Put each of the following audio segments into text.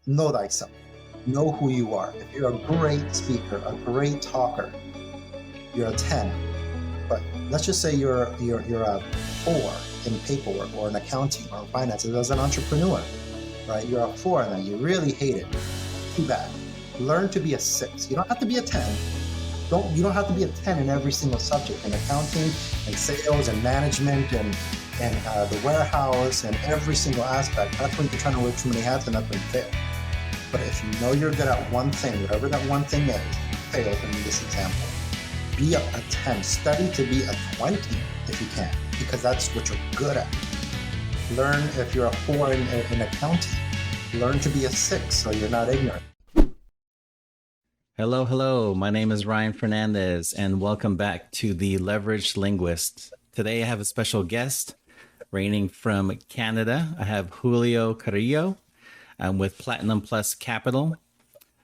know thyself. Know who you are. If you're a great speaker, a great talker, you're a 10. But let's just say you're a 4 in paperwork or in accounting or in finances as an entrepreneur, right? You're a 4 and then you really hate it. Too bad. Learn to be a 6. You don't have to be a 10. You don't have to be a 10 in every single subject, in accounting and sales and management and the warehouse and every single aspect. That's when you're trying to wear too many hats and that's when you fail. But if you know you're good at one thing, whatever that one thing is, fail in this example. Be a 10. Study to be a 20 if you can, because that's what you're good at. Learn if you're a 4 in accounting. Learn to be a 6 so you're not ignorant. Hello. My name is Ryan Fernandez, and welcome back to the Leveraged Linguist. Today I have a special guest, reigning from Canada. I have Julio Carrillo with Platinum Plus Capital.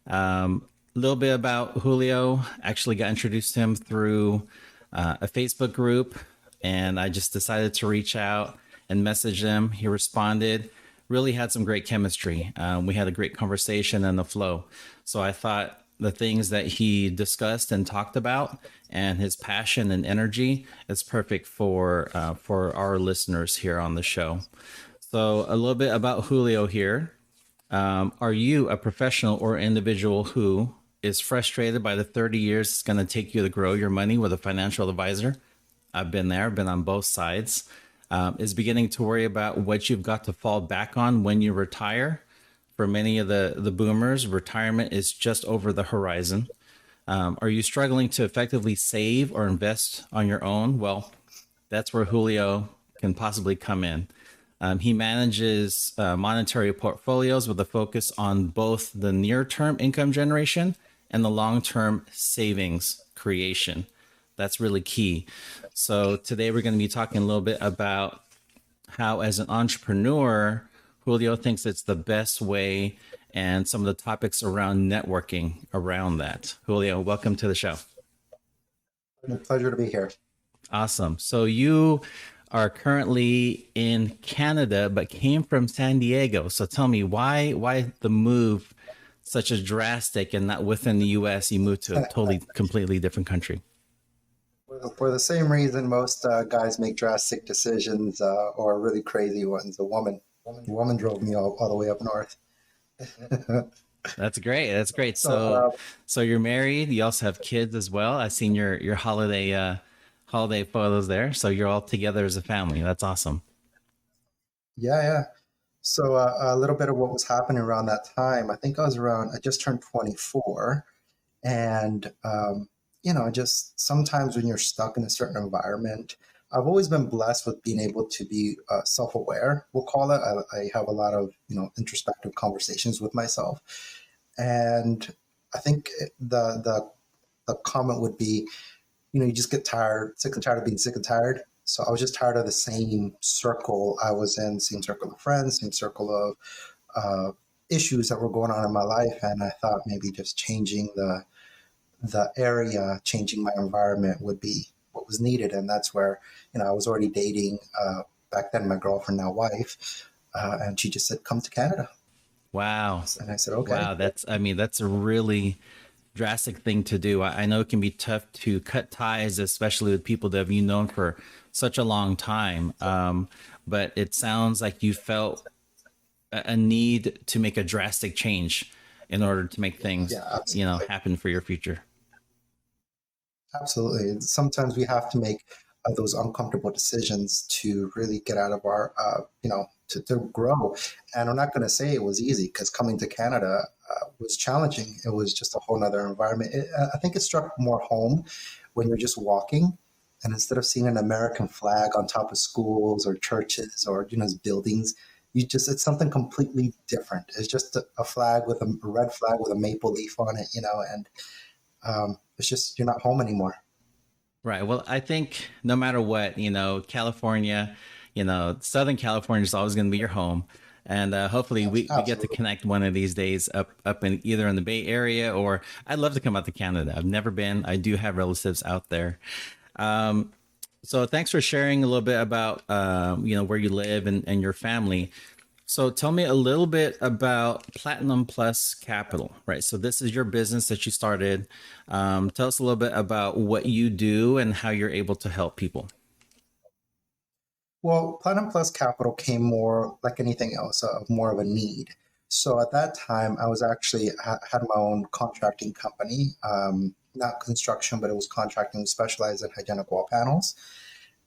A little bit about Julio. Actually got introduced to him through a Facebook group, and I just decided to reach out and message him. He responded. Really had some great chemistry. We had a great conversation and the flow. So I thought the things that he discussed and talked about and his passion and energy is perfect for our listeners here on the show. So a little bit about Julio here. Are you a professional or individual who is frustrated by the 30 years it's going to take you to grow your money with a financial advisor? I've been there, been on both sides. Is beginning to worry about what you've got to fall back on when you retire. For many of the boomers, retirement is just over the horizon. Are you struggling to effectively save or invest on your own? Well, that's where Julio can possibly come in. He manages monetary portfolios with a focus on both the near-term income generation and the long-term savings creation. That's really key. So today we're going to be talking a little bit about how, as an entrepreneur, Julio thinks it's the best way and some of the topics around networking around that. Julio, welcome to the show. It's a pleasure to be here. Awesome. So you are currently in Canada, but came from San Diego. So tell me, why the move such a drastic, and not within the US, you moved to a totally, completely different country? For the same reason most guys make drastic decisions or really crazy ones. A woman drove me all the way up north. That's great. So you're married. You also have kids as well. I've seen your holiday photos there. So you're all together as a family. That's awesome. Yeah. So a little bit of what was happening around that time. I think I just turned 24, and just sometimes when you're stuck in a certain environment, I've always been blessed with being able to be self-aware, we'll call it. I have a lot of, introspective conversations with myself. And I think the comment would be, you just get sick and tired of being sick and tired. So I was just tired of the same circle I was in, same circle of friends, same circle of issues that were going on in my life. And I thought maybe just changing the area, changing my environment would be what was needed. And that's where, I was already dating back then my girlfriend, now wife, and she just said, come to Canada. Wow. And I said, okay. Wow. That's a really drastic thing to do. I know it can be tough to cut ties, especially with people that you've known for such a long time. But it sounds like you felt a need to make a drastic change in order to make things, happen for your future. Absolutely. Sometimes we have to make those uncomfortable decisions to really get out of our, to grow. And I'm not going to say it was easy, because coming to Canada was challenging. It was just a whole nother environment. I think it struck more home when you're just walking, and instead of seeing an American flag on top of schools or churches or, buildings, it's something completely different. It's just a flag with a red flag with a maple leaf on it, and it's just, you're not home anymore. Right. Well, I think no matter what, California, Southern California is always going to be your home. And hopefully we get to connect one of these days up in either in the Bay Area, or I'd love to come out to Canada. I've never been. I do have relatives out there. So thanks for sharing a little bit about, where you live and your family. So tell me a little bit about Platinum Plus Capital, right? So this is your business that you started. Tell us a little bit about what you do and how you're able to help people. Well, Platinum Plus Capital came more like anything else, more of a need. So at that time, I was actually had my own contracting company, not construction, but it was contracting. We specialized in hygienic wall panels.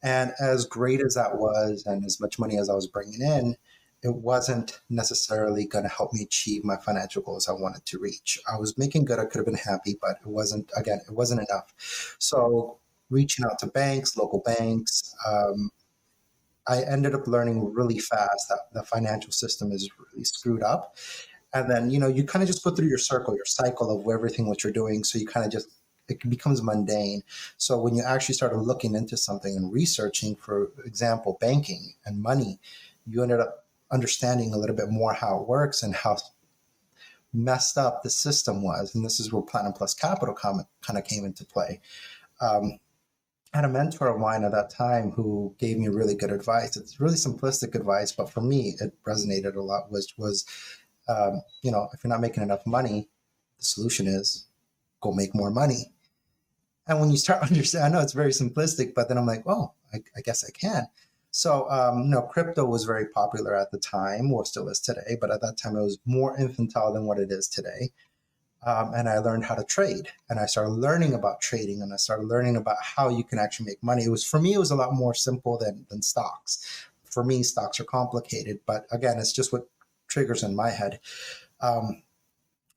And as great as that was, and as much money as I was bringing in, it wasn't necessarily going to help me achieve my financial goals I wanted to reach. I was making good. I could have been happy, but it wasn't, again, it wasn't enough. So reaching out to banks, local banks, I ended up learning really fast that the financial system is really screwed up. And then, you kind of just go through your circle, your cycle of everything what you're doing. So you kind of just, it becomes mundane. So when you actually started looking into something and researching, for example, banking and money, you ended up understanding a little bit more how it works and how messed up the system was. And this is where Platinum Plus Capital kind of came into play. Um, I had a mentor of mine at that time who gave me really good advice. It's really simplistic advice, but for me, it resonated a lot. If you're not making enough money, the solution is go make more money. And when you start understanding, I know it's very simplistic, but then I'm like, oh, I guess I can. So, crypto was very popular at the time, or still is today, but at that time it was more infantile than what it is today. And I learned how to trade, and I started learning about trading, and I started learning about how you can actually make money. For me, it was a lot more simple than stocks. For me, stocks are complicated, but again, it's just what triggers in my head. Um,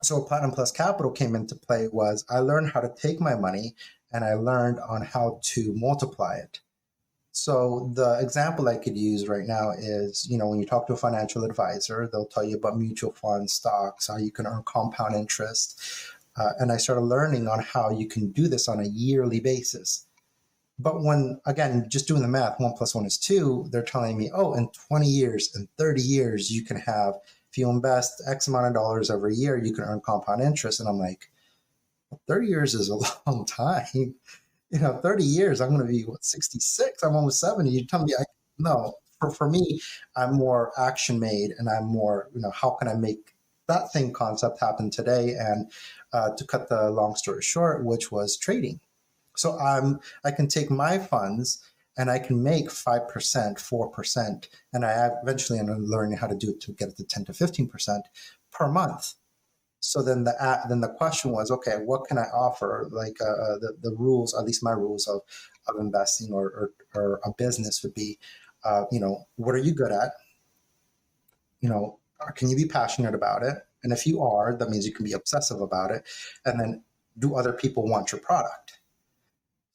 so Platinum Plus Capital came into play was I learned how to take my money and I learned on how to multiply it. So the example I could use right now is, when you talk to a financial advisor, they'll tell you about mutual funds, stocks, how you can earn compound interest. And I started learning on how you can do this on a yearly basis. But when, again, just doing the math, 1 + 1 is 2, they're telling me, oh, in 20 years, in 30 years, you can have, if you invest X amount of dollars every year, you can earn compound interest. And I'm like, 30 years is a long time. 30 years, I'm going to be, 66? I'm almost 70. You tell me, no. For me, I'm more action made, and I'm more, how can I make that thing concept happen today? And to cut the long story short, which was trading. So I can take my funds and I can make 5%, 4%, and I eventually am learning how to do it to get it to 10 to 15% per month. So then the question was, okay, what can I offer? Like the rules, at least my rules of investing or a business would be, what are you good at? Can you be passionate about it? And if you are, that means you can be obsessive about it. And then, do other people want your product?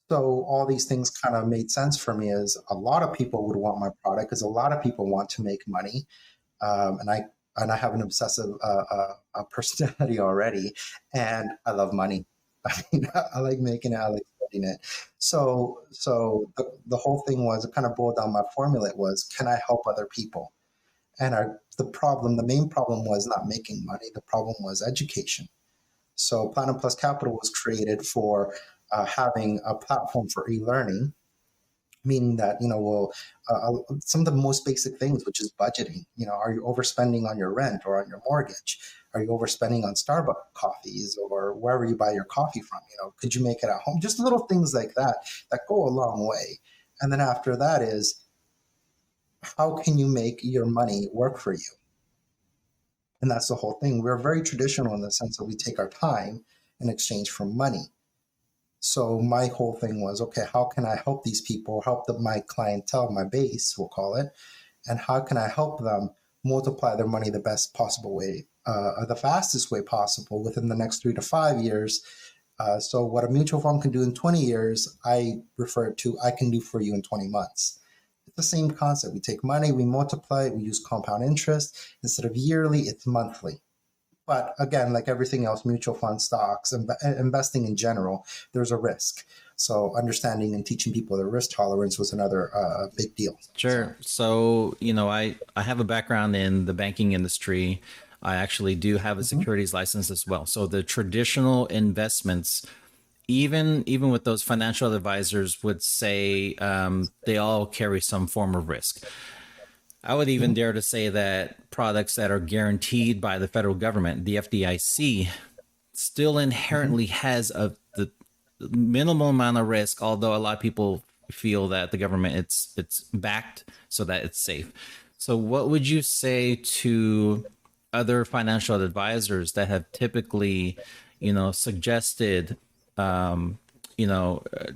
So all these things kind of made sense for me. As a lot of people would want my product, because a lot of people want to make money, and I have an obsessive personality already, and I love money. I mean, I like making it, I like spending it. So the whole thing was, it kind of boiled down, my formula was, can I help other people? And the main problem was not making money. The problem was education. So Platinum Plus Capital was created for having a platform for e-learning, meaning that, some of the most basic things, which is budgeting. Are you overspending on your rent or on your mortgage? Are you overspending on Starbucks coffees or wherever you buy your coffee from? Could you make it at home? Just little things like that go a long way. And then after that is, how can you make your money work for you? And that's the whole thing. We're very traditional in the sense that we take our time in exchange for money. So my whole thing was, okay, how can I help these people, help my clientele, my base, we'll call it, and how can I help them multiply their money the best possible way, or the fastest way possible within the next 3 to 5 years. So what a mutual fund can do in 20 years, I refer to, I can do for you in 20 months. It's the same concept. We take money, we multiply it, we use compound interest. Instead of yearly, it's monthly. But again, like everything else, mutual fund, stocks, investing in general, there's a risk. So understanding and teaching people their risk tolerance was another big deal. Sure. So, I have a background in the banking industry. I actually do have a securities license as well. So the traditional investments, even with those financial advisors would say, they all carry some form of risk. I would even Mhm. dare to say that products that are guaranteed by the federal government, the FDIC, still Mhm. inherently has the minimal amount of risk, although a lot of people feel that the government it's backed so that it's safe. So what would you say to other financial advisors that have typically, suggested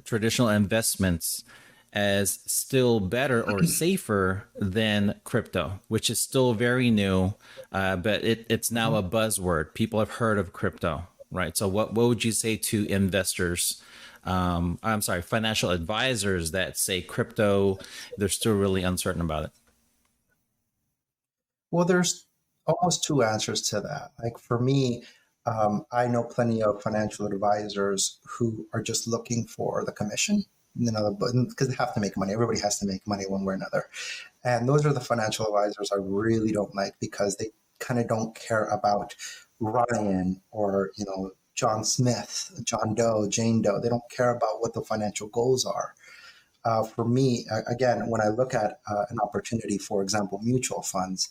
traditional investments as still better or safer than crypto, which is still very new, but it's now Mhm. a buzzword. People have heard of crypto, right? So, what would you say to investors? I'm sorry, financial advisors that say crypto, they're still really uncertain about it. Well, there's almost two answers to that. Like for me, I know plenty of financial advisors who are just looking for the commission, because they have to make money. Everybody has to make money one way or another. And those are the financial advisors I really don't like because they kind of don't care about Ryan or, John Smith, John Doe, Jane Doe. They don't care about what the financial goals are. For me, again, when I look at an opportunity, for example, mutual funds,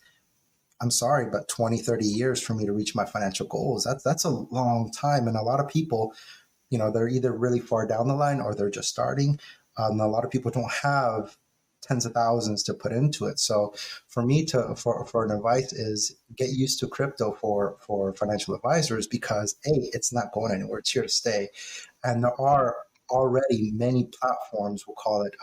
I'm sorry, but 20, 30 years for me to reach my financial goals, that's a long time. And a lot of people, they're either really far down the line or they're just starting. A lot of people don't have tens of thousands to put into it. So for me for an advice is get used to crypto for financial advisors because it's not going anywhere. It's here to stay. And there are already many platforms, we'll call it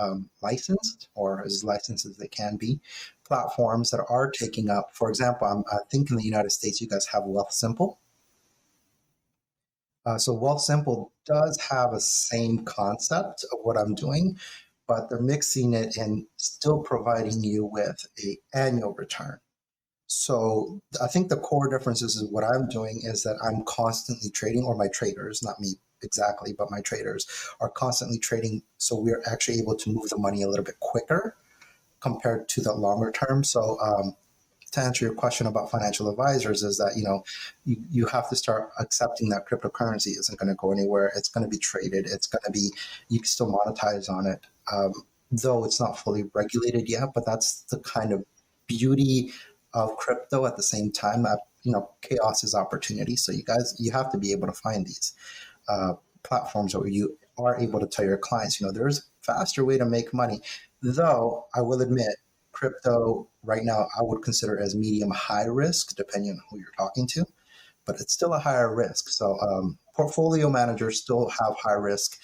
licensed or as licensed as they can be, platforms that are taking up. For example, I think in the United States, you guys have Wealth Simple. So Wealth Simple does have a same concept of what I'm doing, but they're mixing it and still providing you with a annual return. So I think the core differences is what I'm doing is that I'm constantly trading, or my traders, not me exactly, but my traders are constantly trading. So we're actually able to move the money a little bit quicker compared to the longer term. So to answer your question about financial advisors is that you have to start accepting that cryptocurrency isn't going to go anywhere. It's going to be traded. It's going to be, you can still monetize on it, though it's not fully regulated yet. But that's the kind of beauty of crypto. At the same time, that chaos is opportunity. So you have to be able to find these uh, platforms where you are able to tell your clients, there's a faster way to make money. Though I will admit, crypto right now I would consider as medium high risk, depending on who you're talking to, but it's still a higher risk. So portfolio managers still have high risk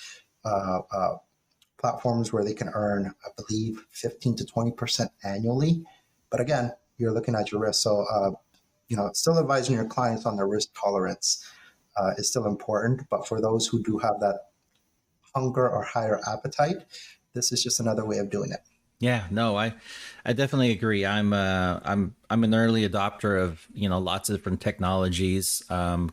uh, uh, platforms where they can earn, I believe, 15 to 20% annually. But again, you're looking at your risk. So still advising your clients on their risk tolerance is still important. But for those who do have that hunger or higher appetite, this is just another way of doing it. Yeah, no, I definitely agree. I'm an early adopter of lots of different technologies.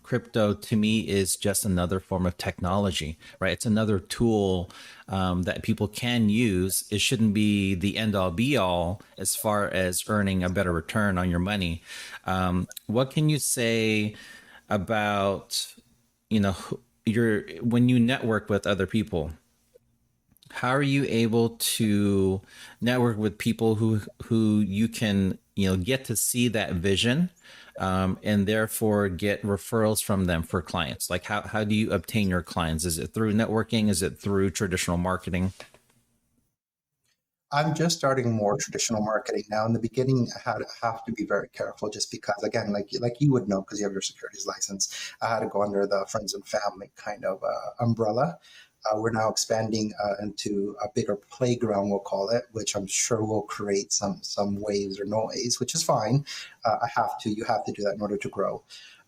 Crypto to me is just another form of technology, right? It's another tool that people can use. It shouldn't be the end all be all as far as earning a better return on your money. What can you say about your when you network with other people? How are you able to network with people who you can get to see that vision, and therefore get referrals from them for clients? Like how do you obtain your clients? Is it through networking? Is it through traditional marketing? I'm just starting more traditional marketing now. In the beginning, have to be very careful, just because, again, like you would know because you have your securities license. I had to go under the friends and family kind of umbrella. We're now expanding into a bigger playground, we'll call it, which I'm sure will create some waves or noise, which is fine. You have to do that in order to grow.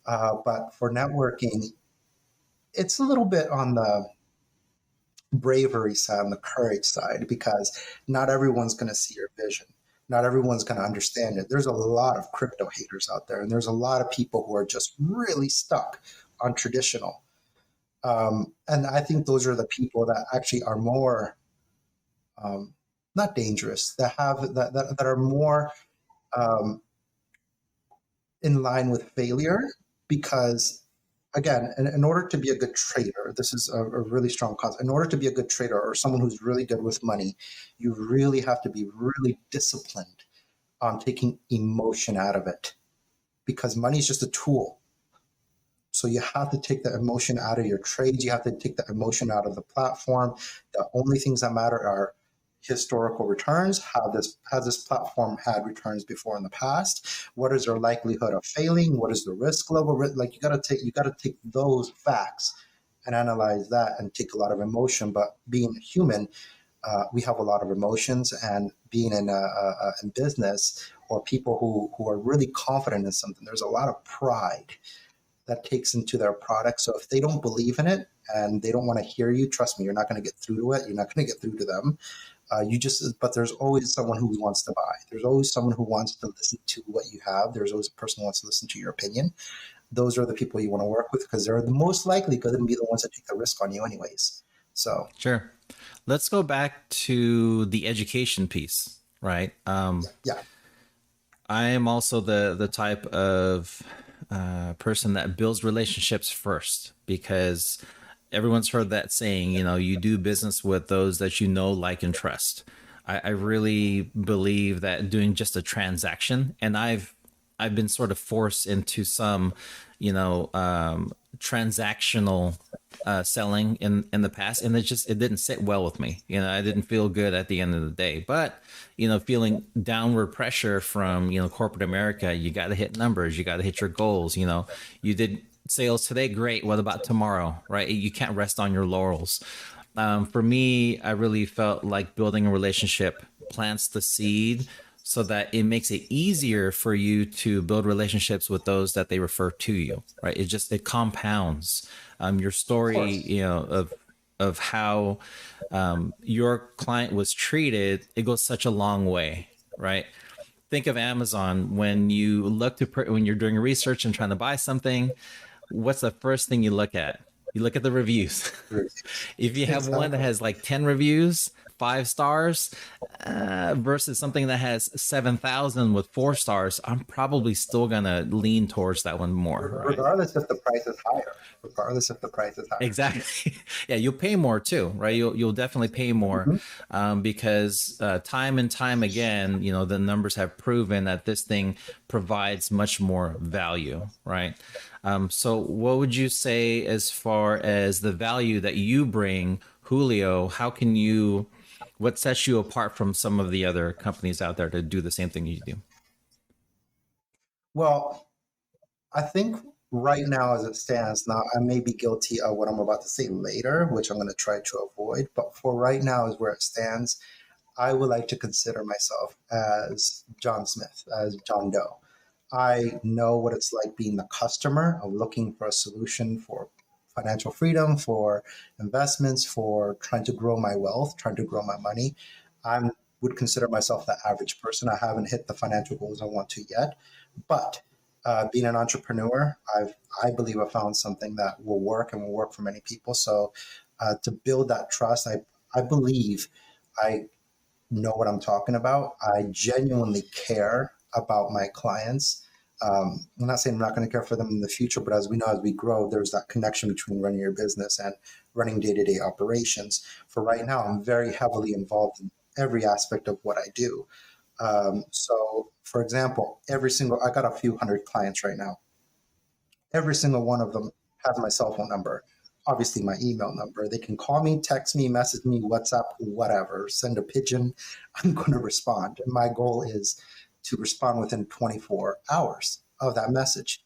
But for networking, it's a little bit on the bravery side and the courage side because not everyone's going to see your vision. Not everyone's going to understand it. There's a lot of crypto haters out there, and there's a lot of people who are just really stuck on traditional. And I think those are the people that actually are more not dangerous, that are more um, in line with failure because again, in order to be a good trader, this is a really strong concept. In order to be a good trader or someone who's really good with money, you really have to be really disciplined on taking emotion out of it, because money is just a tool. So you have to take the emotion out of your trades. You have to take the emotion out of the platform. The only things that matter are historical returns. Has this platform had returns before in the past? What is their likelihood of failing? What is the risk level? Like you got to take those facts and analyze that and take a lot of emotion. But being human, we have a lot of emotions, and being in business, or people who are really confident in something, there's a lot of pride that takes into their product. So if they don't believe in it and they don't want to hear you, trust me, you're not going to get through to it. You're not going to get through to them. But there's always someone who wants to buy. There's always someone who wants to listen to what you have. There's always a person who wants to listen to your opinion. Those are the people you want to work with, because they're the most likely going to be the ones that take the risk on you anyways. So Sure. Let's go back to the education piece, right? yeah, I am also the type of person that builds relationships first, because everyone's heard that saying, you do business with those that you know, like, and trust. I really believe that doing just a transaction, and I've been sort of forced into some, transactional selling in the past, and it didn't sit well with me. I didn't feel good at the end of the day. But feeling downward pressure from corporate America, you got to hit numbers, you got to hit your goals. You did sales today, great. What about tomorrow? Right? You can't rest on your laurels. For me, I really felt like building a relationship plants the seed, so that it makes it easier for you to build relationships with those that they refer to you, right? It compounds. Your story, of how your client was treated, it goes such a long way, right? Think of Amazon. When you when you're doing research and trying to buy something, what's the first thing you look at? You look at the reviews. If you have one that has like 10 reviews, 5 stars, versus something that has 7,000 with 4 stars, I'm probably still gonna lean towards that one more, right? regardless if the price is higher. Regardless if the price is higher. Exactly. Yeah, you'll pay more too, right? You'll definitely pay more, because time and time again, the numbers have proven that this thing provides much more value, right? So what would you say as far as the value that you bring, Julio? What sets you apart from some of the other companies out there to do the same thing you do? Well, I think right now, as it stands now, I may be guilty of what I'm about to say later, which I'm going to try to avoid. But for right now, as where it stands, I would like to consider myself as John Smith, as John Doe. I know what it's like being the customer of looking for a solution for financial freedom, for investments, for trying to grow my wealth, trying to grow my money. I would consider myself the average person. I haven't hit the financial goals I want to yet, but being an entrepreneur, I believe I found something that will work and will work for many people. So to build that trust, I believe I know what I'm talking about. I genuinely care about my clients. I'm not saying I'm not going to care for them in the future, but as we know, as we grow, there's that connection between running your business and running day-to-day operations. For right now, I'm very heavily involved in every aspect of what I do. So, for example, I got a few hundred clients right now. Every single one of them has my cell phone number, obviously my email number. They can call me, text me, message me, WhatsApp, whatever, send a pigeon. I'm going to respond. And my goal is to respond within 24 hours of that message.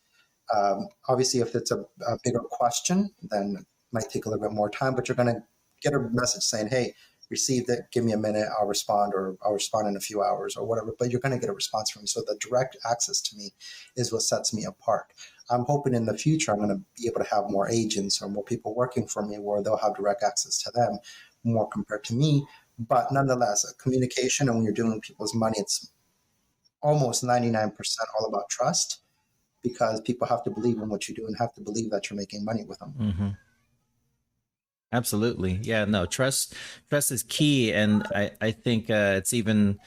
Obviously, if it's a bigger question, then it might take a little bit more time, but you're going to get a message saying, hey, received it, give me a minute, I'll respond, or I'll respond in a few hours or whatever, but you're going to get a response from me. So the direct access to me is what sets me apart. I'm hoping in the future I'm going to be able to have more agents or more people working for me where they'll have direct access to them more compared to me. But nonetheless, communication, and when you're dealing with people's money, it's almost 99% all about trust, because people have to believe in what you do and have to believe that you're making money with them. Mm-hmm. Absolutely. Yeah, no, trust is key. And I think it's even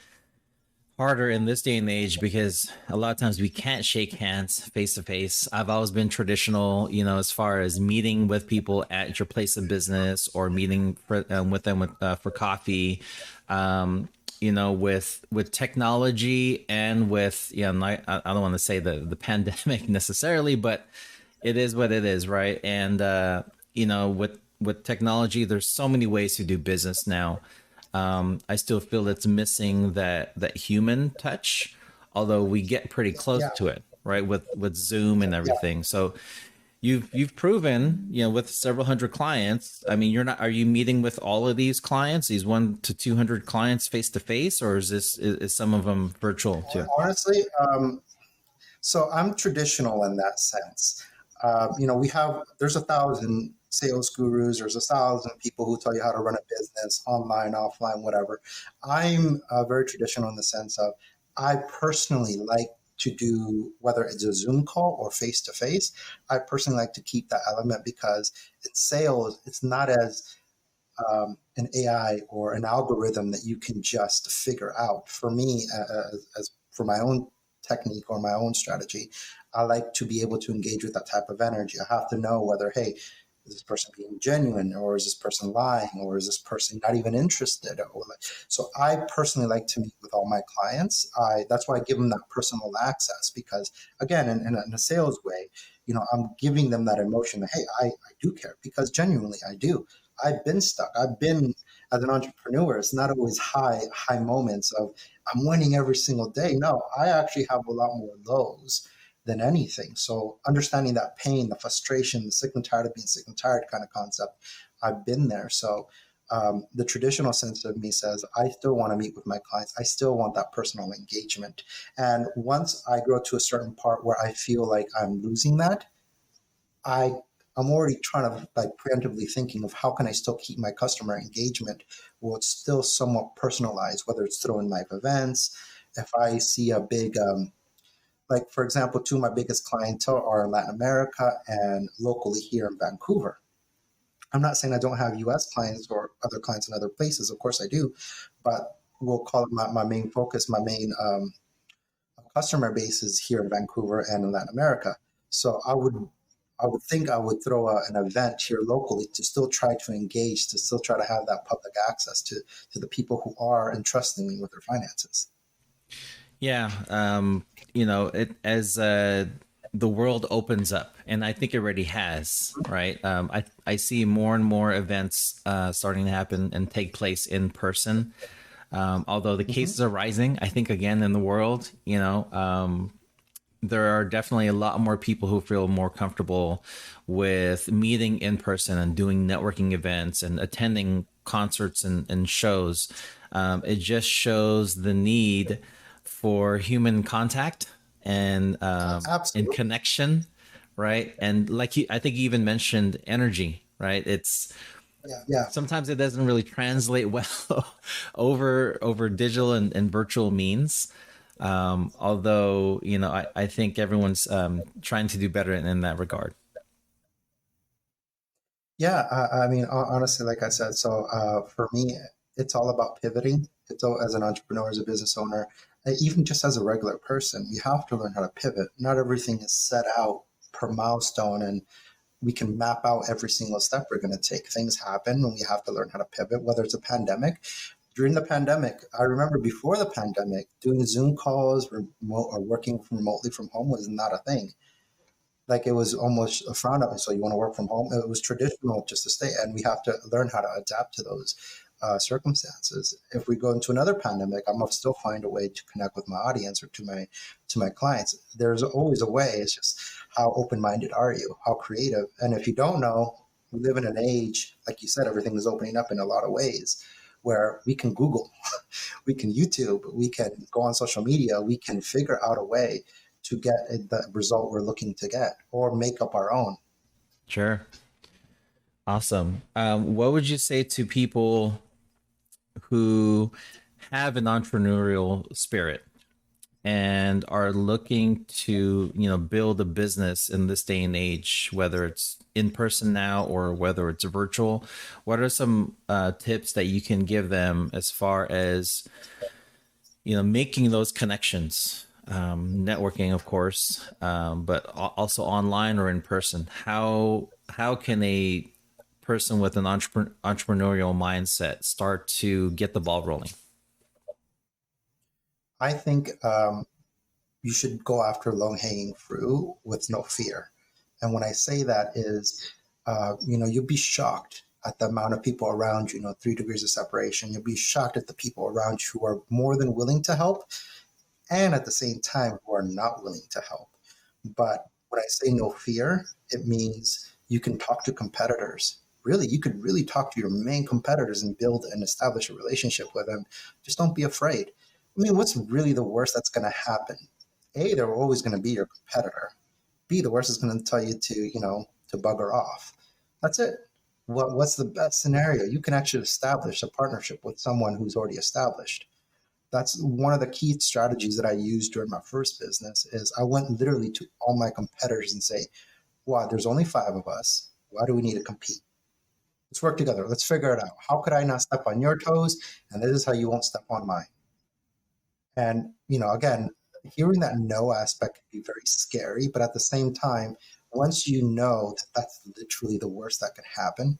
harder in this day and age, because a lot of times we can't shake hands face to face. I've always been traditional, as far as meeting with people at your place of business or meeting with them for coffee. with technology and with, I don't want to say the pandemic necessarily, but it is what it is, right? And with technology, there's so many ways to do business now. I still feel it's missing that human touch, although we get pretty close Yeah, to it, right? With Zoom and yeah. everything. So you've proven, with several hundred clients. I mean, are you meeting with all of these clients, these 1 to 200 clients face to face, or is some of them virtual too? Honestly, so I'm traditional in that sense. There's 1,000 sales gurus, there's 1,000 people who tell you how to run a business, online, offline, whatever. I'm very traditional in the sense of I personally like to do, whether it's a Zoom call or face to face, I personally like to keep that element because in sales, it's not as an AI or an algorithm that you can just figure out. For me, as for my own technique or my own strategy, I like to be able to engage with that type of energy. I have to know whether, hey, is this person being genuine, or is this person lying, or is this person not even interested? So I personally like to meet with all my clients. That's why I give them that personal access because, again, in a sales way, I'm giving them that emotion that, hey, I do care because genuinely I do. I've been stuck. I've been as an entrepreneur. It's not always high moments of I'm winning every single day. No, I actually have a lot more lows than anything. So understanding that pain, the frustration, the sick and tired of being sick and tired kind of concept, I've been there. So the traditional sense of me says I still want to meet with my clients. I still want that personal engagement. And once I grow to a certain part where I feel like I'm losing that, I I'm already trying to like preemptively thinking of how can I still keep my customer engagement while it's still somewhat personalized, whether it's through in live events. If I see a big like for example, two of my biggest clientele are in Latin America and locally here in Vancouver. I'm not saying I don't have US clients or other clients in other places. Of course I do, but we'll call it my main focus, my main customer base is here in Vancouver and in Latin America. So I would think I would throw an event here locally to still try to engage, to still try to have that public access to the people who are entrusting me with their finances. Yeah, it as the world opens up, and I think it already has, right? I see more and more events starting to happen and take place in person. Although the Mm-hmm. cases are rising, I think again in the world, there are definitely a lot more people who feel more comfortable with meeting in person and doing networking events and attending concerts and shows. It just shows the need for human contact and Absolutely. connection, right? And I think you even mentioned energy, right? It's Yeah. Yeah. sometimes it doesn't really translate well over digital and virtual means. Although I think everyone's trying to do better in that regard. Yeah, I mean, honestly, like I said, so for me, it's all about pivoting. It's all, as an entrepreneur, as a business owner, even just as a regular person, you have to learn how to pivot. Not everything is set out per milestone, and we can map out every single step we're going to take. Things happen, and we have to learn how to pivot. Whether it's a pandemic, during the pandemic, I remember before the pandemic, doing Zoom calls, remote, or working remotely from home was not a thing. Like it was almost a frown up. So you want to work from home? It was traditional just to stay, and we have to learn how to adapt to those circumstances. If we go into another pandemic, I'm gonna still find a way to connect with my audience or to my clients. There's always a way. It's just how open minded are you? How creative? And if you don't know, we live in an age, like you said, everything is opening up in a lot of ways where we can Google, we can YouTube, we can go on social media, we can figure out a way to get the result we're looking to get or make up our own. Sure. Awesome. What would you say to people who have an entrepreneurial spirit and are looking to build a business in this day and age, whether it's in person now or whether it's virtual? What are some tips that you can give them as far as making those connections, networking of course, but also online or in person? How can a person with an entrepreneurial mindset start to get the ball rolling? I think you should go after low hanging fruit with no fear. And when I say that is, you'll be shocked at the amount of people around you, 3 degrees of separation. You'll be shocked at the people around you who are more than willing to help and at the same time who are not willing to help. But when I say no fear, it means you can talk to competitors. Really, you could really talk to your main competitors and build and establish a relationship with them. Just don't be afraid. I mean, what's really the worst that's going to happen? A, they're always going to be your competitor. B, the worst is going to tell you to bugger off. That's it. What's the best scenario? You can actually establish a partnership with someone who's already established. That's one of the key strategies that I used during my first business is I went literally to all my competitors and say, wow, there's only 5 of us. Why do we need to compete? Let's work together. Let's figure it out. How could I not step on your toes? And this is how you won't step on mine. And, again, hearing that no aspect can be very scary, but at the same time, once you know that that's literally the worst that can happen,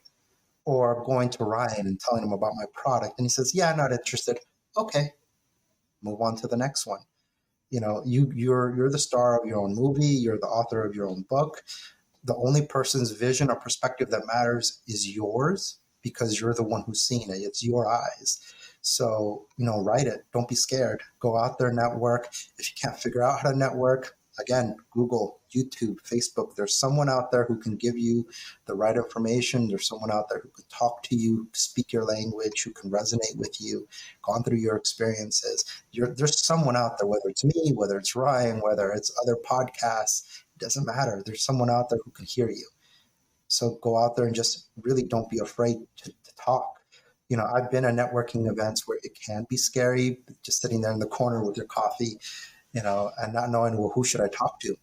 or going to Ryan and telling him about my product, and he says, yeah, I'm not interested. Okay, move on to the next one. You're the star of your own movie, you're the author of your own book. The only person's vision or perspective that matters is yours because you're the one who's seen it. It's your eyes. So, write it. Don't be scared. Go out there, network. If you can't figure out how to network, again, Google, YouTube, Facebook. There's someone out there who can give you the right information. There's someone out there who can talk to you, speak your language, who can resonate with you, gone through your experiences. There's someone out there, whether it's me, whether it's Ryan, whether it's other podcasts, it doesn't matter. There's someone out there who can hear you. So go out there and just really don't be afraid to talk. I've been at networking events where it can be scary, just sitting there in the corner with your coffee, and not knowing, well, who should I talk to?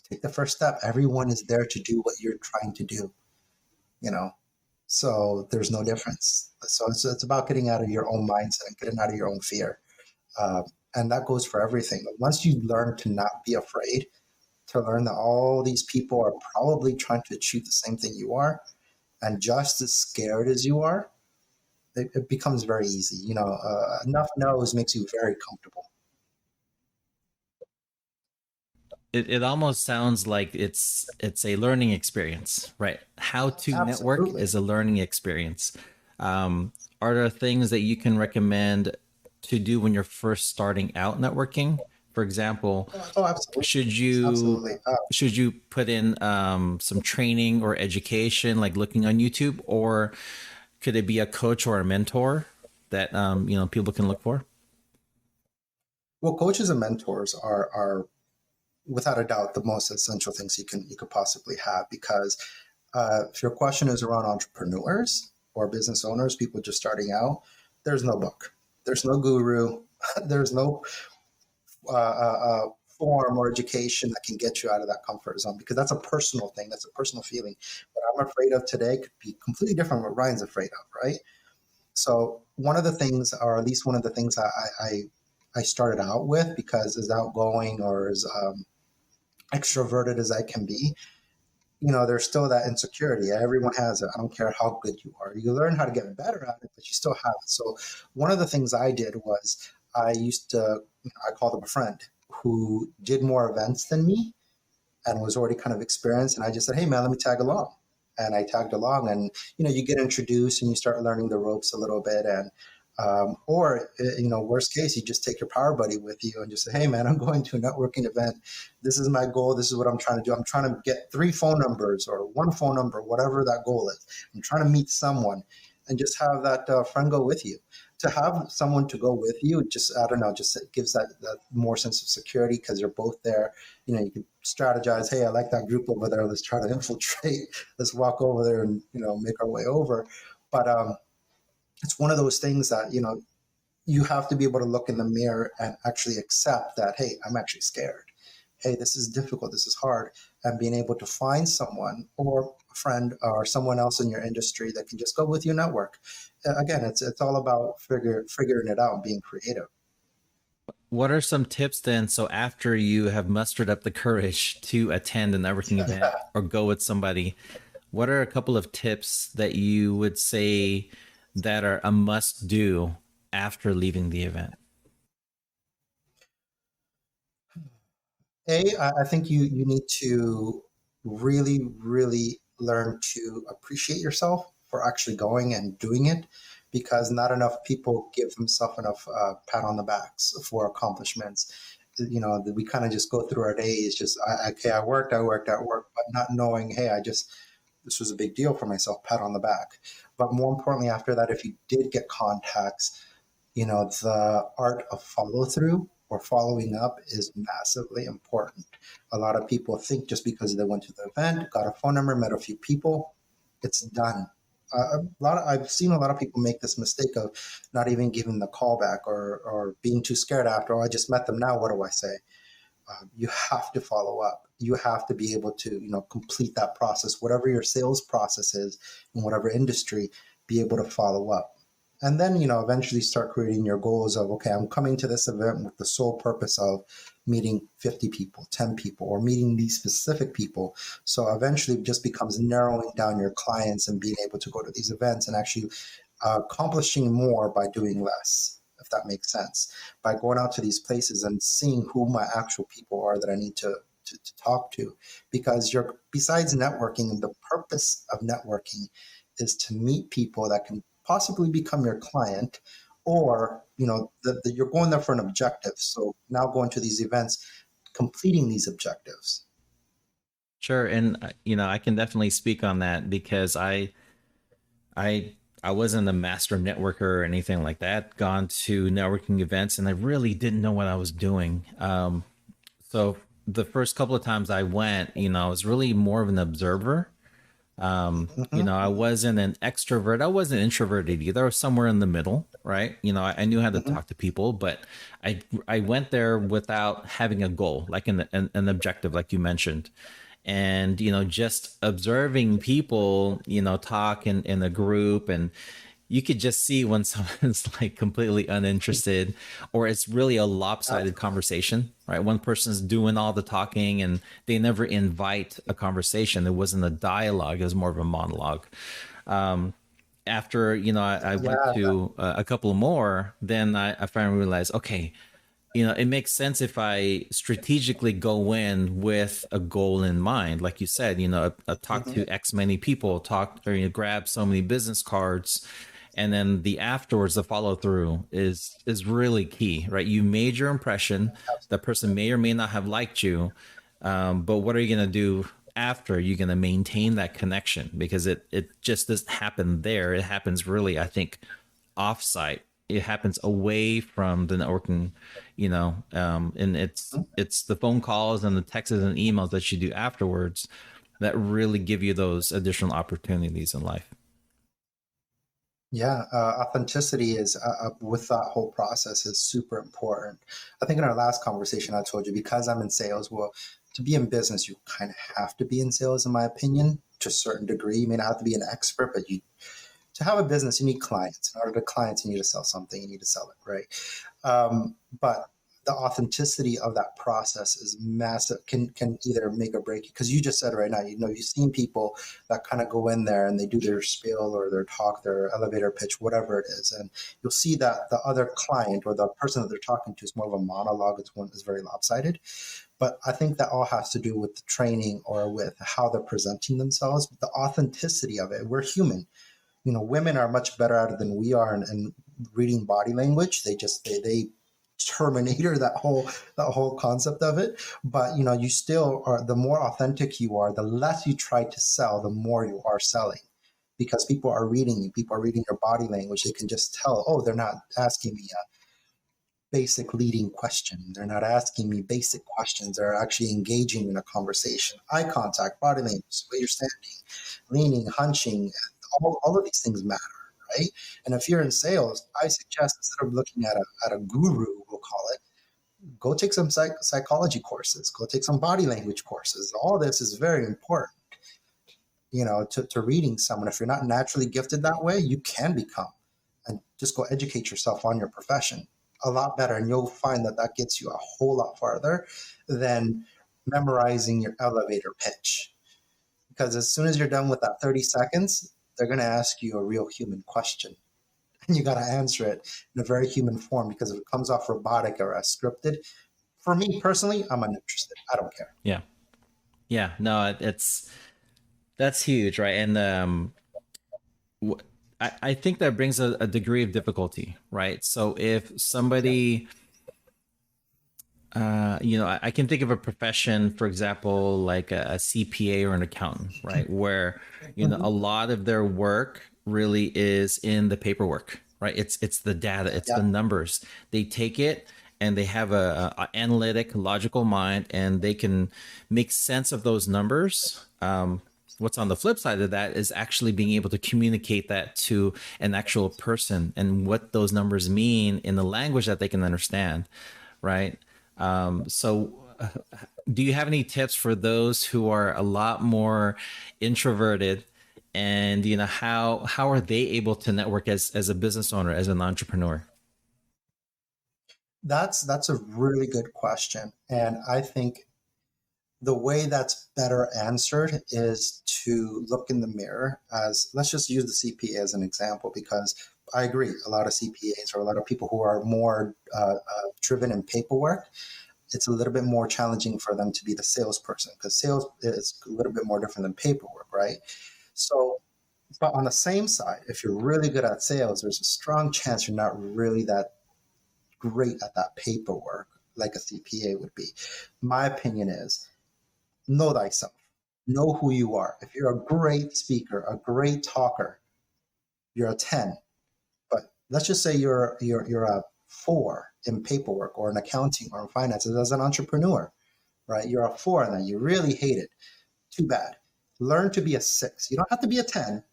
Take the first step. Everyone is there to do what you're trying to do, you know? So there's no difference. So it's about getting out of your own mindset and getting out of your own fear. Uh, and that goes for everything. Once you learn to not be afraid, to learn that all these people are probably trying to achieve the same thing you are, and just as scared as you are, it becomes very easy. Enough knows makes you very comfortable. It almost sounds like it's a learning experience, right? How to network Absolutely. is a learning experience. Are there things that you can recommend to do when you're first starting out networking? For example, Oh, absolutely. should you Absolutely. should you put in some training or education, like looking on YouTube, or could it be a coach or a mentor that people can look for? Well, coaches and mentors are without a doubt the most essential things you could possibly have because if your question is around entrepreneurs or business owners, people just starting out, there's no book, there's no guru, there's no form or education that can get you out of that comfort zone because that's a personal thing, that's a personal feeling. What I'm afraid of today could be completely different from what Ryan's afraid of, right? So one of the things, or at least one of the things I started out with, because as outgoing or as extroverted as I can be, there's still that insecurity. Everyone has it. I don't care how good you are. You learn how to get better at it, but you still have it. So one of the things I did was I called up a friend who did more events than me and was already kind of experienced. And I just said, hey, man, let me tag along. And I tagged along and, you get introduced and you start learning the ropes a little bit. And, worst case, you just take your power buddy with you and just say, hey, man, I'm going to a networking event. This is my goal. This is what I'm trying to do. I'm trying to get 3 phone numbers or 1 phone number, whatever that goal is. I'm trying to meet someone and just have that friend go with you. To have someone to go with you, just, I don't know, just it gives that more sense of security because you're both there. You can strategize, hey, I like that group over there. Let's try to infiltrate. Let's walk over there and, make our way over. But it's one of those things that, you have to be able to look in the mirror and actually accept that, hey, I'm actually scared. Hey, this is difficult. This is hard. And being able to find someone or a friend or someone else in your industry that can just go with your network. Again, it's all about figuring it out and being creative. What are some tips then? So after you have mustered up the courage to attend a networking event or go with somebody, what are a couple of tips that you would say that are a must do after leaving the event? I think you need to really learn to appreciate yourself for actually going and doing it, because not enough people give themselves enough pat on the backs for accomplishments. You know, we kind of just go through our days just okay, I worked, but not knowing, hey, I just this was a big deal for myself, pat on the back. But more importantly, after that, if you did get contacts, you know, the art of follow through or following up is massively important. A lot of people think just because they went to the event, got a phone number, met a few people, it's done. I've seen a lot of people make this mistake of not even giving the call back, or being too scared after, oh, I just met them now, what do I say? You have to follow up. You have to be able to, you know, complete that process, whatever your sales process is in whatever industry, be able to follow up. And then, you know, eventually start creating your goals of, okay, I'm coming to this event with the sole purpose of meeting 50 people, 10 people, or meeting these specific people. So eventually it just becomes narrowing down your clients and being able to go to these events and actually accomplishing more by doing less, if that makes sense, by going out to these places and seeing who my actual people are that I need to talk to. Because you're, besides networking, the purpose of networking is to meet people that can possibly become your client, or, you know, you're going there for an objective. So now going to these events, completing these objectives. Sure, and I can definitely speak on that because I I wasn't a master networker or anything like that. Gone to networking events, and I really didn't know what I was doing. So the first couple of times I went, I was really more of an observer. I Mm-hmm, wasn't an extrovert. I wasn't introverted either. I was somewhere in the middle, right? I knew how to mm-hmm. talk to people, but I went there without having a goal, like an objective, like you mentioned. And just observing people talk in a group, and you could just see when someone's like completely uninterested, or it's really a lopsided Absolutely. conversation, right? One person's doing all the talking and they never invite a conversation. It wasn't a dialogue, it was more of a monologue. After I went Yeah. to a couple more, then I finally realized, okay, it makes sense if I strategically go in with a goal in mind. Like you said, talk Mm-hmm. to X many people, talk or grab so many business cards, and then the afterwards, the follow through is really key, right? You made your impression. That person may or may not have liked you, but what are you going to do after? You're going to maintain that connection, because it just doesn't happen there. It happens really, I think, offsite. It happens away from the networking, and it's the phone calls and the texts and emails that you do afterwards that really give you those additional opportunities in life. Yeah, authenticity is with that whole process is super important. I think in our last conversation, I told you, because I'm in sales. Well, to be in business, you kind of have to be in sales, in my opinion, to a certain degree. You may not have to be an expert, but you to have a business, you need clients. In order to clients, you need to sell something. You need to sell it, right? But the authenticity of that process is massive. Can either make or break you, because you just said right now, you've seen people that kind of go in there and they do their spiel or their talk, their elevator pitch, whatever it is, and you'll see that the other client or the person that they're talking to is more of a monologue. It's very lopsided. But I think that all has to do with the training or with how they're presenting themselves, the authenticity of it. We're human. Women are much better at it than we are in reading body language. They terminator that whole concept of it. But you still are, the more authentic you are, the less you try to sell, the more you are selling, because people are reading you, people are reading your body language. They can just tell, oh, they're not asking me a basic leading question, they're not asking me basic questions, they're actually engaging in a conversation. Eye contact, body language, the way you're standing, leaning, hunching, all of these things matter, right? And if you're in sales, I suggest, instead of looking at a guru, we'll call it, go take some psychology courses, go take some body language courses. All this is very important, to reading someone. If you're not naturally gifted that way, you can become, and just go educate yourself on your profession a lot better. And you'll find that that gets you a whole lot farther than memorizing your elevator pitch. Because as soon as you're done with that 30 seconds, they're going to ask you a real human question. And you got to answer it in a very human form, because if it comes off robotic or as scripted, For me personally, I'm uninterested. I don't care. Yeah. Yeah. No, that's huge, right? And I think that brings a degree of difficulty, right? So if Yeah. somebody, I can think of a profession, for example, like a CPA or an accountant, right? Where, a Hmm. lot of their work really is in the paperwork, right? It's the data, it's Yeah. the numbers. They take it and they have a analytic, logical mind, and they can make sense of those numbers. What's on the flip side of that is actually being able to communicate that to an actual person and what those numbers mean in the language that they can understand, right? So, do you have any tips for those who are a lot more introverted, and how are they able to network as a business owner, as an entrepreneur? That's a really good question. And I think the way that's better answered is to look in the mirror. As let's just use the CPA as an example, because I agree, a lot of CPAs or a lot of people who are more driven in paperwork, it's a little bit more challenging for them to be the salesperson, because sales is a little bit more different than paperwork, right? So, but on the same side, if you're really good at sales, there's a strong chance you're not really that great at that paperwork like a CPA would be. My opinion is know thyself, know who you are. If you're a great speaker, a great talker, you're a 10. But let's just say you're a 4 in paperwork or in accounting or in finances as an entrepreneur, right? You're a 4 and then you really hate it. Too bad. Learn to be a 6. You don't have to be a 10.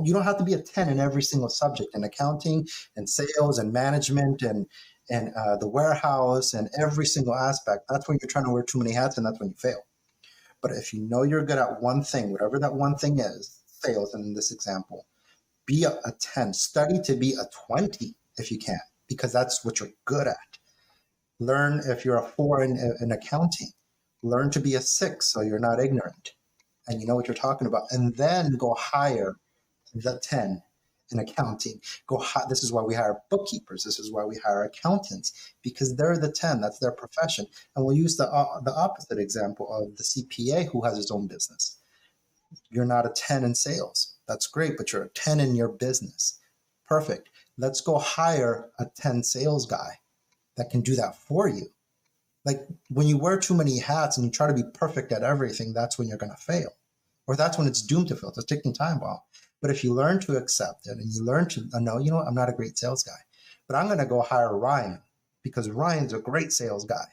You don't have to be a 10 in every single subject in accounting and sales and management and the warehouse and every single aspect. That's when you're trying to wear too many hats, and that's when you fail. But if you know you're good at one thing, whatever that one thing is, sales, and in this example, be a 10. Study to be a 20 if you can, because that's what you're good at. Learn if you're a 4 in accounting. Learn to be a 6 so you're not ignorant and you know what you're talking about. And then go higher the 10 in accounting. This is why we hire bookkeepers. This is why we hire accountants, because they're the 10. That's their profession. And we'll use the opposite example of the CPA who has his own business. You're not a 10 in sales. That's great, but you're a 10 in your business. Perfect. Let's go hire a 10 sales guy that can do that for you. Like when you wear too many hats and you try to be perfect at everything, that's when you're going to fail, or that's when it's doomed to fail. It's a ticking time bomb. But if you learn to accept it and you learn to know, I'm not a great sales guy, but I'm going to go hire Ryan because Ryan's a great sales guy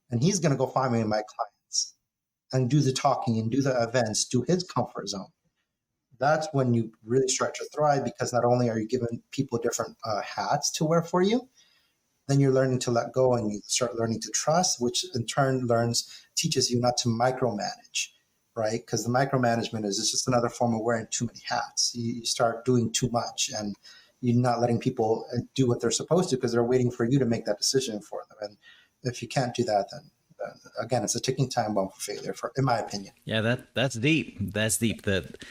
and he's going to go find me my clients and do the talking and do the events, do his comfort zone. That's when you really start to thrive, because not only are you giving people different hats to wear for you, then you're learning to let go and you start learning to trust, which in turn teaches you not to micromanage, right? Because the micromanagement is just another form of wearing too many hats. You start doing too much and you're not letting people do what they're supposed to because they're waiting for you to make that decision for them. And if you can't do that, then again, it's a ticking time bomb for failure, in my opinion. Yeah, that's deep. That's deep. That,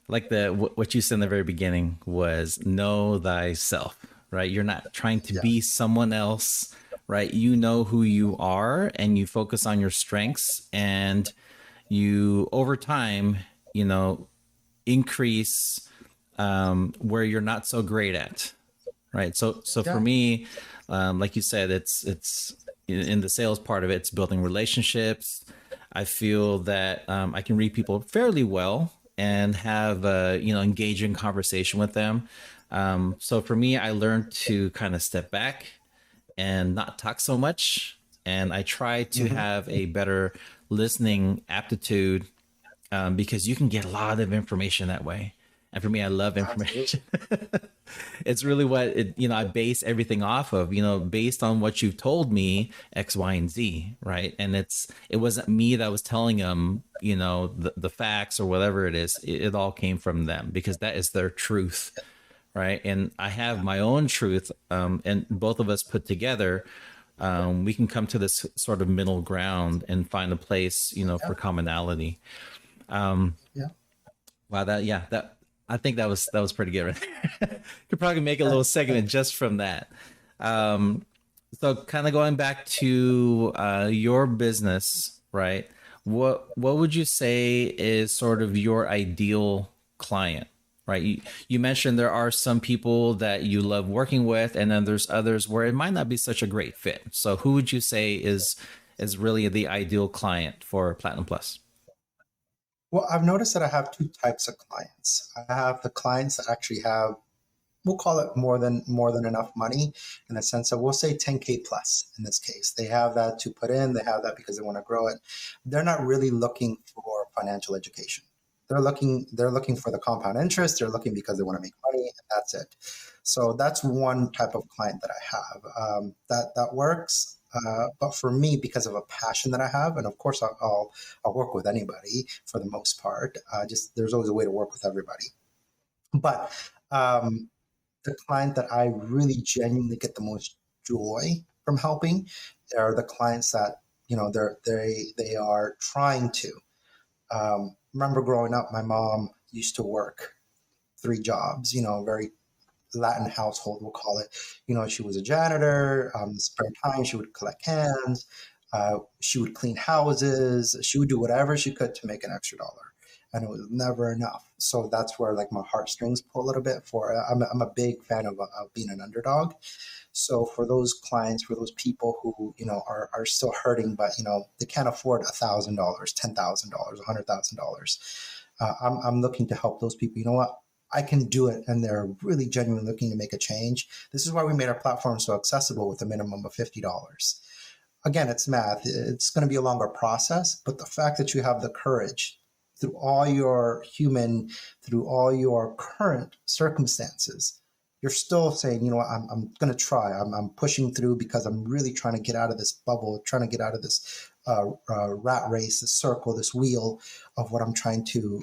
like, what you said in the very beginning was know thyself, right? You're not trying to Yeah. be someone else, right? You know who you are, and you focus on your strengths, and you over time, increase where you're not so great at, right? So for Yeah. me, like you said, it's in the sales part of it, it's building relationships. I feel that I can read people fairly well and have engaging conversation with them. So for me, I learned to kind of step back and not talk so much, and I try to Mm-hmm. have a better listening aptitude, because you can get a lot of information that way. And for me, I love Absolutely. information. It's really what I base everything off of, based on what you've told me, X, Y, and Z, right? And it wasn't me that was telling them, the facts or whatever it is. It all came from them because that is their truth, right? And I have my own truth, and both of us put together, we can come to this sort of middle ground and find a place, Yeah. for commonality. Yeah. Wow, that I think that was pretty good. Right? Could probably make a little segment just from that. So kind of going back to your business, right? What would you say is sort of your ideal client, right? You mentioned there are some people that you love working with, and then there's others where it might not be such a great fit. So who would you say is really the ideal client for Platinum Plus? Well, I've noticed that I have two types of clients. I have the clients that actually have, we'll call it more than enough money, in the sense of, we'll say 10K plus in this case. They have that to put in, they have that because they want to grow it. They're not really looking for financial education. They're looking for the compound interest. They're looking because they want to make money, and that's it. So that's one type of client that I have. That works. But for me, because of a passion that I have, and of course I'll work with anybody for the most part. Just there's always a way to work with everybody. But um, the client that I really genuinely get the most joy from helping are the clients that, they are trying to. Remember growing up, my mom used to work three jobs. Very Latin household, we'll call it. She was a janitor. The spare time, she would collect cans. She would clean houses. She would do whatever she could to make an extra dollar, and it was never enough. So that's where like my heartstrings pull a little bit. I'm a big fan of being an underdog. So for those clients, for those people who are still hurting, but they can't afford $1,000, $10,000, $100,000, I'm looking to help those people. You know what? I can do it, and they're really genuinely looking to make a change. This is why we made our platform so accessible with a minimum of $50. Again, it's math. It's going to be a longer process, but the fact that you have the courage through all your current circumstances, you're still saying, I'm going to try. I'm pushing through because I'm really trying to get out of this bubble, trying to get out of this rat race, this circle, this wheel of what I'm trying to,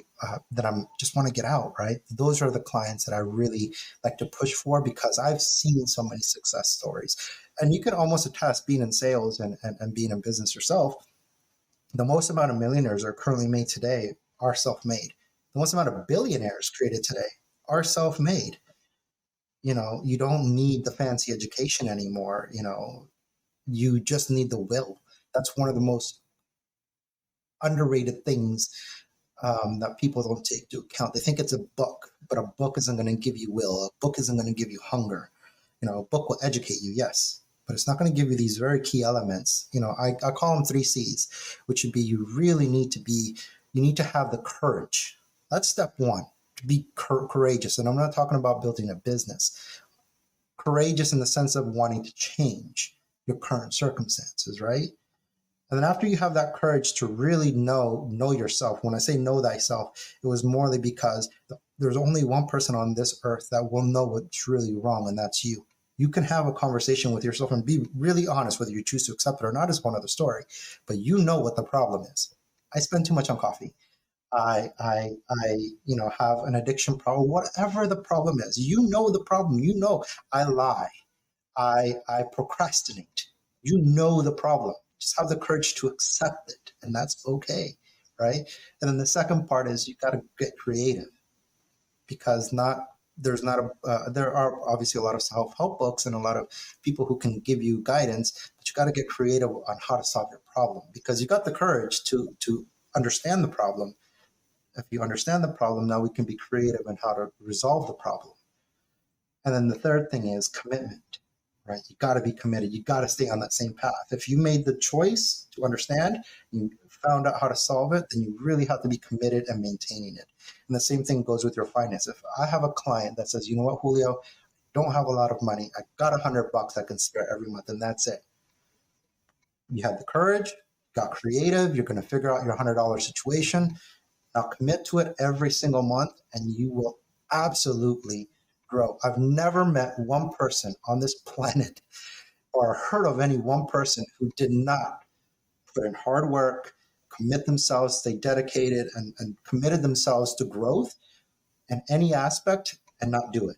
that I'm just want to get out, right? Those are the clients that I really like to push for, because I've seen so many success stories. And you can almost attest, being in sales and being in business yourself, the most amount of millionaires are currently made today are self-made. The most amount of billionaires created today are self-made. You don't need the fancy education anymore. You just need the will. That's one of the most underrated things that people don't take into account. They think it's a book, but a book isn't going to give you will. A book isn't going to give you hunger. A book will educate you, yes, but it's not going to give you these very key elements. I call them 3 C's, which would be, you need to have the courage. That's step one, to be courageous. And I'm not talking about building a business. Courageous in the sense of wanting to change your current circumstances, right? And then after you have that courage to really know yourself. When I say know thyself, it was morely because there's only one person on this earth that will know what's really wrong, and that's you. You can have a conversation with yourself and be really honest. Whether you choose to accept it or not is one other story, but you know what the problem is. I spend too much on coffee. I have an addiction problem. Whatever the problem is, the problem. I lie. I procrastinate. The problem. Just have the courage to accept it, and that's okay, right? And then the second part is, you got to get creative, because there are obviously a lot of self-help books and a lot of people who can give you guidance, but you got to get creative on how to solve your problem, because you got the courage to understand the problem. If you understand the problem, now we can be creative in how to resolve the problem. And then the third thing is commitment, right? You got to be committed. You got to stay on that same path. If you made the choice to understand, you found out how to solve it, then you really have to be committed and maintaining it. And the same thing goes with your finance. If I have a client that says, you know what, Julio, don't have a lot of money. I got $100 I can spare every month, and that's it. You had the courage, got creative. You're going to figure out your $100 situation. Now commit to it every single month, and you will absolutely grow. I've never met one person on this planet, or heard of any one person, who did not put in hard work, commit themselves, stay dedicated, and committed themselves to growth in any aspect, and not do it.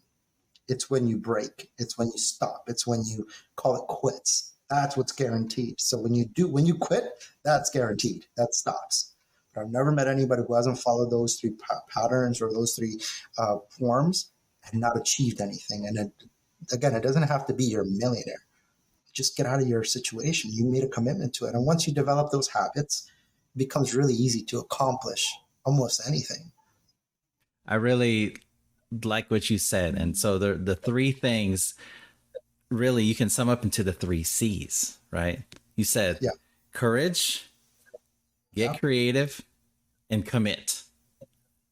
It's when you break, it's when you stop, it's when you call it quits. That's what's guaranteed. So when you quit, that's guaranteed. That stops. But I've never met anybody who hasn't followed those three patterns, or those three forms, and not achieved anything. And again, it doesn't have to be you're a millionaire. just get out of your situation. You made a commitment to it. And once you develop those habits, it becomes really easy to accomplish almost anything. I really like what you said. And so the three things really you can sum up into the three C's, right? You said Yeah. courage, get Yeah. creative, and commit.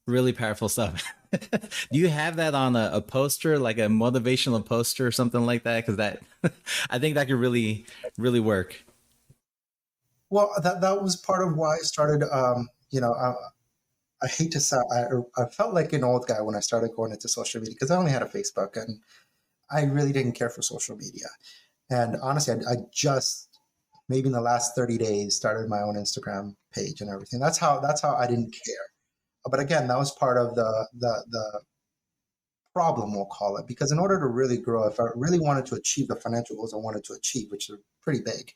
Really powerful stuff. Do you have that on a poster, like a motivational poster or something like that? Because that, I think that could really, really work. Well, that was part of why I started, I hate to say, I felt like an old guy when I started going into social media because I only had a Facebook and I really didn't care for social media. And honestly, I just maybe in the last 30 days started my own Instagram page and everything. That's how I didn't care. But again, that was part of the problem, we'll call it, because in order to really grow, if I really wanted to achieve the financial goals I wanted to achieve, which are pretty big,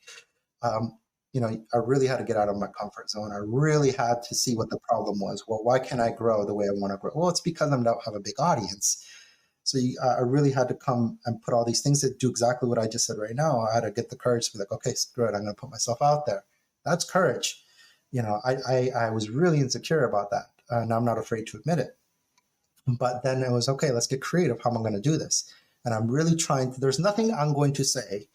um, I really had to get out of my comfort zone. I really had to see what the problem was. Well, why can't I grow the way I want to grow? Well, it's because I don't have a big audience. So I really had to come and put all these things that do exactly what I just said right now. I had to get the courage to be like, okay, screw it. I'm going to put myself out there. That's courage. I was really insecure about that. And I'm not afraid to admit it. But then it was, okay, let's get creative. How am I going to do this? And I'm really trying there's nothing I'm going to say,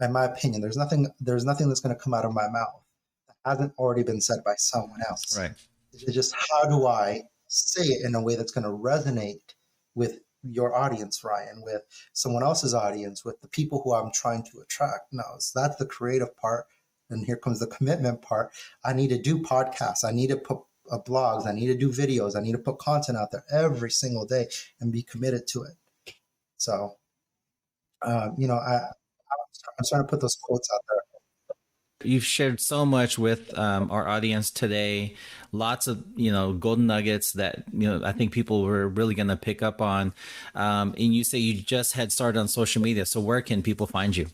in my opinion, there's nothing that's going to come out of my mouth that hasn't already been said by someone else. Right. It's just, how do I say it in a way that's going to resonate with your audience, Ryan, with someone else's audience, with the people who I'm trying to attract? No, so that's the creative part. And here comes the commitment part. I need to do podcasts. I need to put blogs. I need to do videos. I need to put content out there every single day and be committed to it. So, I'm trying to put those quotes out there. You've shared so much with our audience today. Lots of golden nuggets that I think people were really going to pick up on. And you say you just had started on social media. So where can people find you?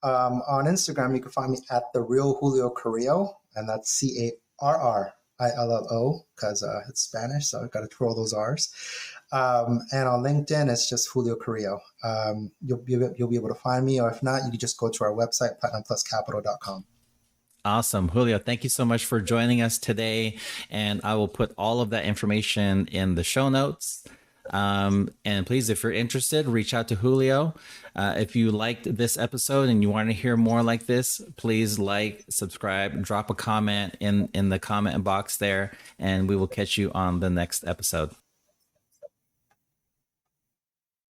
On Instagram, you can find me at the real Julio Carrillo, and that's Carrillo because it's Spanish, so I've got to twirl those R's. And on LinkedIn, it's just Julio Carrillo. You'll be able to find me, or if not, you can just go to our website, platinumpluscapital.com. Awesome. Julio, thank you so much for joining us today. And I will put all of that information in the show notes. And please, if you're interested, reach out to Julio. If you liked this episode and you want to hear more like this, please like, subscribe, drop a comment in the comment box there, and we will catch you on the next episode.